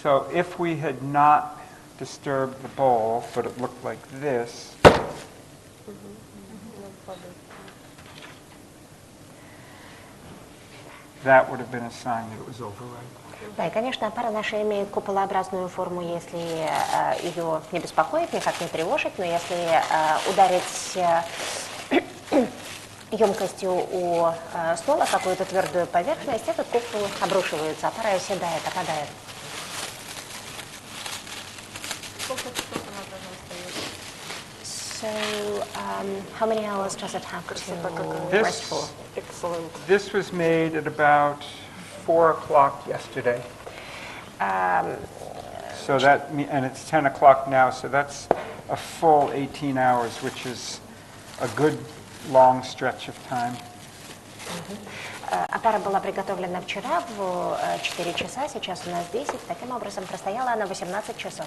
So if we had not disturbed the bowl, but it looked like this, that would have been a sign that it was overripe. Да, и, конечно, пара наша имеет куполообразную форму, если ее не беспокоит, никак не тревожит, но если ударить емкостью у стола какую-то твердую поверхность, этот купол обрушивается, а пара оседает, опадает. So, how many hours does it have to rest for? This was made at about 4 o'clock yesterday. So that, and it's 10 o'clock now, so that's a full 18 hours, which is a good long stretch of time. Опара была приготовлена вчера в 4 часа, сейчас у нас 10, таким образом простояла она 18 часов.